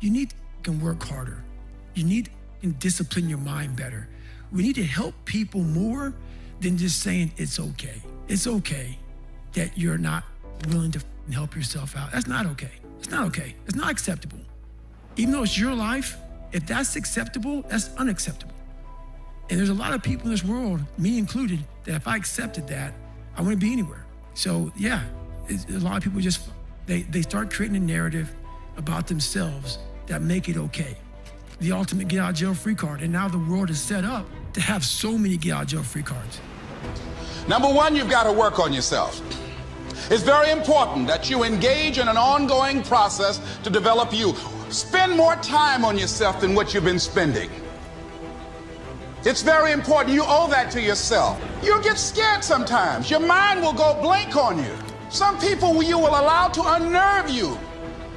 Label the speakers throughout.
Speaker 1: you need to work harder. You need to discipline your mind better. We need to help people more than just saying it's okay. It's okay that you're not willing to help yourself out. That's not okay. It's not okay. It's not acceptable. Even though it's your life, if that's acceptable, that's unacceptable. And there's a lot of people in this world, me included, that if I accepted that, I wouldn't be anywhere. So yeah, a lot of people just, they start creating a narrative about themselves that make it okay. The ultimate get out of jail free card. And now the world is set up to have so many get out of jail free cards.
Speaker 2: Number one, you've got to work on yourself. It's very important that you engage in an ongoing process to develop you. Spend more time on yourself than what you've been spending. It's very important. You owe that to yourself. You'll get scared sometimes. Your mind will go blank on you. Some people you will allow to unnerve you.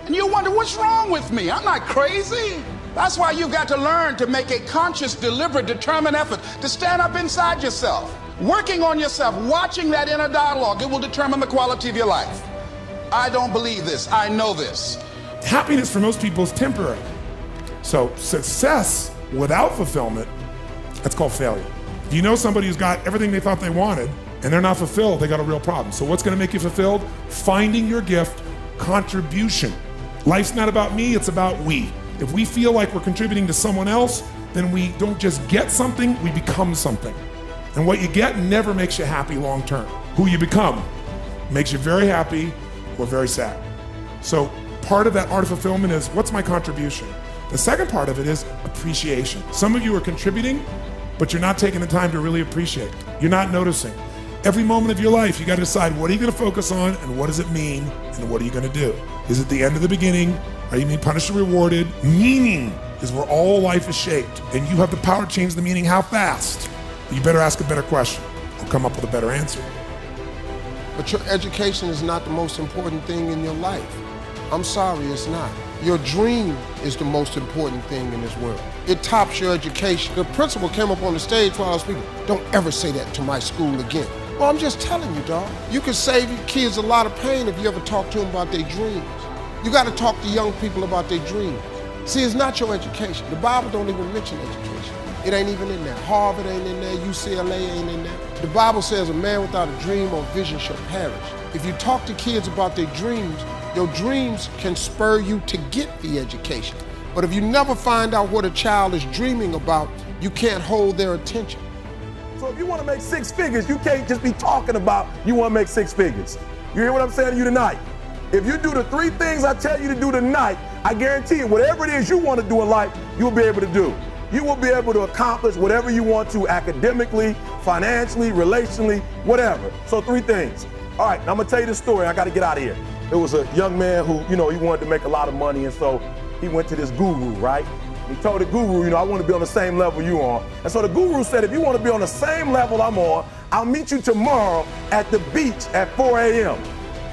Speaker 2: And you wonder, what's wrong with me? I'm not crazy. That's why you've got to learn to make a conscious, deliberate, determined effort to stand up inside yourself. Working on yourself, watching that inner dialogue, it will determine the quality of your life. I don't believe this. I know this.
Speaker 3: Happiness for most people is temporary. So success without fulfillment, that's called failure. Do you know somebody who's got everything they thought they wanted and they're not fulfilled? They got a real problem. So what's going to make you fulfilled? Finding your gift, contribution. Life's not about me, it's about we. If we feel like we're contributing to someone else, then we don't just get something, we become something. And what you get never makes you happy long term. Who you become makes you very happy or very sad. So part of that art of fulfillment is, what's my contribution? The second part of it is appreciation. Some of you are contributing, but you're not taking the time to really appreciate. You're not noticing. Every moment of your life, you got to decide, what are you going to focus on and what does it mean and what are you going to do? Is it the end of the beginning? Are you being punished or rewarded? Meaning is where all life is shaped, and you have the power to change the meaning. How fast? You better ask a better question or come up with a better answer.
Speaker 4: But your education is not the most important thing in your life. I'm sorry, it's not. Your dream is the most important thing in this world. It tops your education. The principal came up on the stage while I was speaking. Don't ever say that to my school again. Well, I'm just telling you, dog. You can save your kids a lot of pain if you ever talk to them about their dreams. You got to talk to young people about their dreams. See, it's not your education. The Bible don't even mention education. It ain't even in there. Harvard ain't in there. UCLA ain't in there. The Bible says a man without a dream or vision shall perish. If you talk to kids about their dreams, your dreams can spur you to get the education. But if you never find out what a child is dreaming about, you can't hold their attention.
Speaker 5: So if you want to make 6 figures, you can't just be talking about you want to make 6 figures. You hear what I'm saying to you tonight? If you do the 3 things I tell you to do tonight, I guarantee you, whatever it is you want to do in life, you'll be able to do. You will be able to accomplish whatever you want to academically, financially, relationally, whatever. So 3 things. All right, now I'm gonna tell you the story. I gotta get out of here. There was a young man who, he wanted to make a lot of money, and so he went to this guru, right? He told the guru, I want to be on the same level you on. And so the guru said, if you want to be on the same level I'm on, I'll meet you tomorrow at the beach at 4 a.m.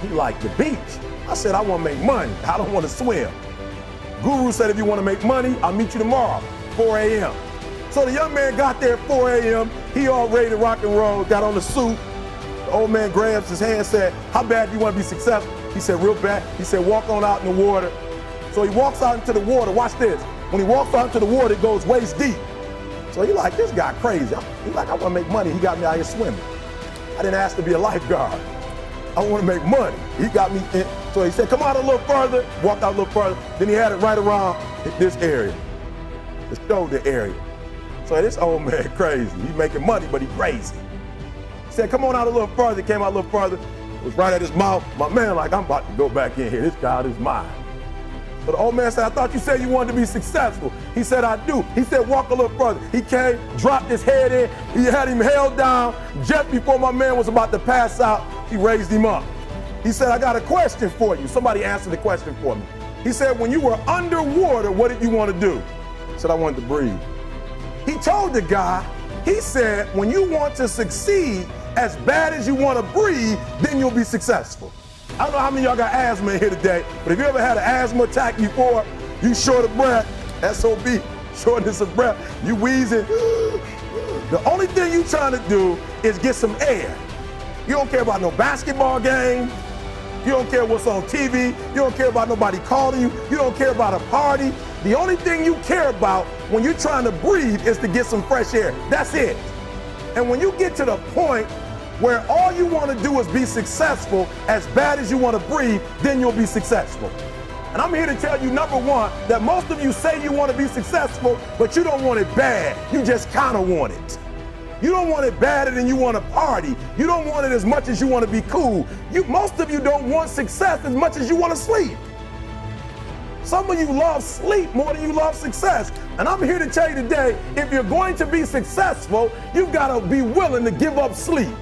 Speaker 5: He like, the beach? I said, I want to make money. I don't want to swim. Guru said, if you want to make money, I'll meet you tomorrow, 4 a.m. So the young man got there at 4 a.m. He all ready to rock and roll, got on the suit. The old man grabs his hand and said, how bad do you want to be successful? He said, real bad. He said, walk on out in the water. So he walks out into the water. Watch this. When he walks out into the water, it goes waist deep. So he like, this guy crazy. He like, I want to make money. He got me out here swimming. I didn't ask to be a lifeguard. I want to make money. He got me in. So he said, come out a little further. Walked out a little further. Then he had it right around this area, the shoulder area. So this old man crazy. He's making money, but he crazy. He said, come on out a little further. He came out a little further. It was right at his mouth. My man like, I'm about to go back in here. This God is mine. So the old man said, I thought you said you wanted to be successful. He said, I do. He said, walk a little further. He came, dropped his head in. He had him held down. Just before my man was about to pass out, he raised him up. He said, I got a question for you. Somebody answered the question for me. He said, when you were underwater, what did you want to do? I said, I wanted to breathe. He told the guy, he said, when you want to succeed as bad as you want to breathe, then you'll be successful. I don't know how many of y'all got asthma in here today, but if you ever had an asthma attack before, you short of breath, SOB, shortness of breath, you wheezing. The only thing you trying to do is get some air. You don't care about no basketball game. You don't care what's on TV. You don't care about nobody calling you. You don't care about a party. The only thing you care about when you're trying to breathe is to get some fresh air. That's it. And when you get to the point where all you want to do is be successful as bad as you want to breathe, then you'll be successful. And I'm here to tell you, number one, that most of you say you want to be successful, but you don't want it bad. You just kind of want it. You don't want it badder than you want to party. You don't want it as much as you want to be cool. Most of you don't want success as much as you want to sleep. Some of you love sleep more than you love success. And I'm here to tell you today, if you're going to be successful, you've got to be willing to give up sleep.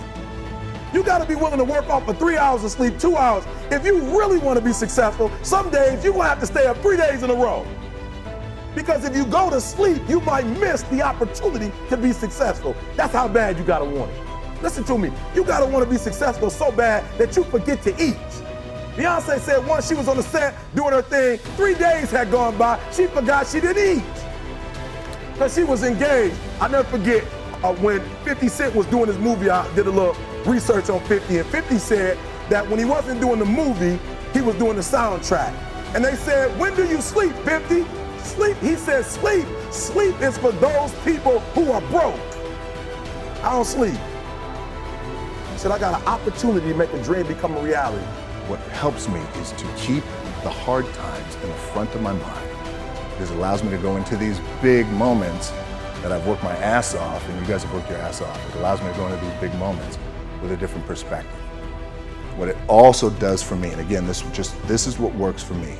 Speaker 5: You got to be willing to work off for 3 hours of sleep, 2 hours. If you really want to be successful, some days you're going to have to stay up 3 days in a row. Because if you go to sleep, you might miss the opportunity to be successful. That's how bad you got to want it. Listen to me. You got to want to be successful so bad that you forget to eat. Beyonce said once she was on the set doing her thing, 3 days had gone by, she forgot she didn't eat. Because she was engaged. I never forget when 50 Cent was doing his movie, I did a little research on 50, and 50 said that when he wasn't doing the movie, he was doing the soundtrack. And they said, when do you sleep, 50? Sleep, he said, sleep. Sleep is for those people who are broke. I don't sleep. He said, I got an opportunity to make a dream become a reality.
Speaker 6: What helps me is to keep the hard times in the front of my mind, because it allows me to go into these big moments that I've worked my ass off, and you guys have worked your ass off. It allows me to go into these big moments with a different perspective. What it also does for me, and again, this is what works for me,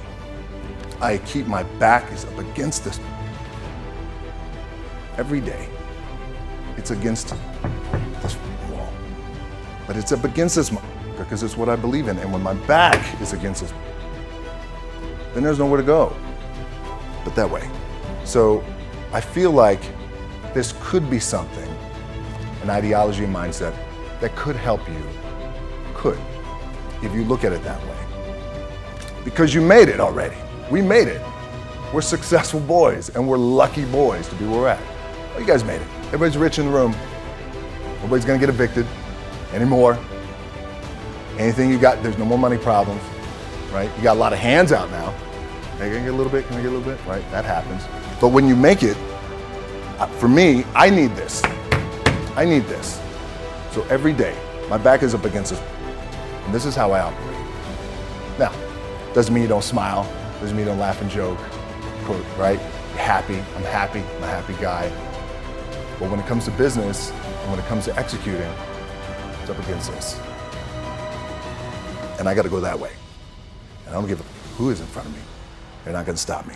Speaker 6: I keep my back is up against this every day. It's against this wall, but it's up against this because it's what I believe in. And when my back is against this, then there's nowhere to go but that way. So I feel like this could be something, an ideology and mindset that could help you, if you look at it that way. Because you made it already. We made it. We're successful boys, and we're lucky boys to be where we're at. Well, you guys made it. Everybody's rich in the room. Nobody's gonna get evicted anymore. Anything you got, there's no more money problems, right? You got a lot of hands out now. Can I get a little bit? Can I get a little bit? Right, that happens. But when you make it, for me, I need this. I need this. So every day, my back is up against this, and this is how I operate. Now, doesn't mean you don't smile, doesn't mean you don't laugh and joke, quote, right? You're happy, I'm a happy guy. But when it comes to business, and when it comes to executing, it's up against this. And I gotta go that way. And I don't give a who is in front of me. They're not gonna stop me.